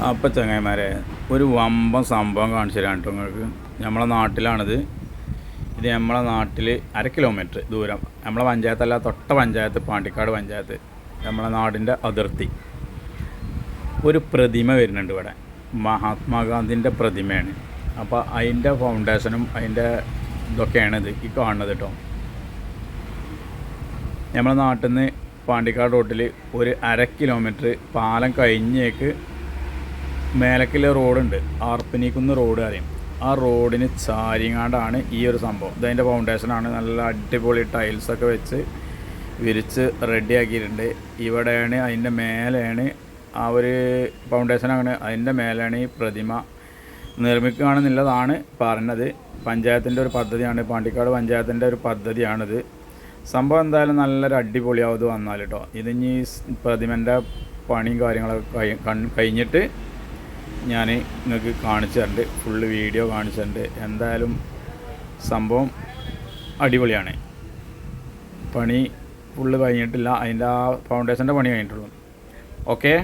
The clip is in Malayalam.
അപ്പം ചങ്ങായിമാരെ ഒരു വമ്പൻ സംഭവം കാണിച്ചു തരാം കേട്ടോ നിങ്ങൾക്ക്. നമ്മളെ നാട്ടിലാണിത്. ഇത് നമ്മളെ നാട്ടിൽ 1/2 കിലോമീറ്റർ ദൂരം, നമ്മളെ പഞ്ചായത്തല്ല, തൊട്ട പഞ്ചായത്ത്, പാണ്ടിക്കാട് പഞ്ചായത്ത്, നമ്മളെ നാടിൻ്റെ അതിർത്തി. ഒരു പ്രതിമ വരുന്നുണ്ട് ഇവിടെ, മഹാത്മാഗാന്ധിൻ്റെ പ്രതിമയാണ്. അപ്പോൾ അതിൻ്റെ ഫൗണ്ടേഷനും അതിൻ്റെ ഇതൊക്കെയാണ് ഈ കാണുന്നത് കേട്ടോ. നമ്മളെ നാട്ടിൽ നിന്ന് പാണ്ടിക്കാട് റോട്ടിൽ ഒരു 1/2 കിലോമീറ്റർ പാലം കഴിഞ്ഞേക്ക് മേലക്കിലെ റോഡുണ്ട്, ആർപ്പനിക്കുന്ന് റോഡ് അറിയും. ആ റോഡിന് ചാരിങ്ങാണ്ടാണ് ഈ ഒരു സംഭവം. ഇതതിൻ്റെ ഫൗണ്ടേഷനാണ്. നല്ല അടിപൊളി ടൈൽസൊക്കെ വെച്ച് വിരിച്ച് റെഡിയാക്കിയിട്ടുണ്ട്. ഇവിടെയാണ്, അതിൻ്റെ മേലെയാണ് ആ ഒരു ഫൗണ്ടേഷൻ. അങ്ങനെ അതിൻ്റെ മേലെയാണ് ഈ പ്രതിമ നിർമ്മിക്കുകയാണെന്നുള്ളതാണ് പറഞ്ഞത്. പഞ്ചായത്തിൻ്റെ ഒരു പദ്ധതിയാണ്, പാണ്ടിക്കാട് പഞ്ചായത്തിൻ്റെ ഒരു പദ്ധതിയാണിത്. സംഭവം എന്തായാലും നല്ലൊരു അടിപൊളിയാവത് വന്നാൽ കേട്ടോ. ഇതിനി പ്രതിമൻ്റെ പണിയും കാര്യങ്ങളൊക്കെ കഴിഞ്ഞിട്ട് ഞാൻ നിങ്ങൾക്ക് കാണിച്ചു തരുന്നുണ്ട്, ഫുള്ള് വീഡിയോ കാണിച്ചു തരുന്നുണ്ട്. എന്തായാലും സംഭവം അടിപൊളിയാണ്. പണി ഫുള്ള് കഴിഞ്ഞിട്ടില്ല, അതിൻ്റെ ആ ഫൗണ്ടേഷൻ്റെ പണി കഴിഞ്ഞിട്ടുള്ളൂ. ഓക്കെ.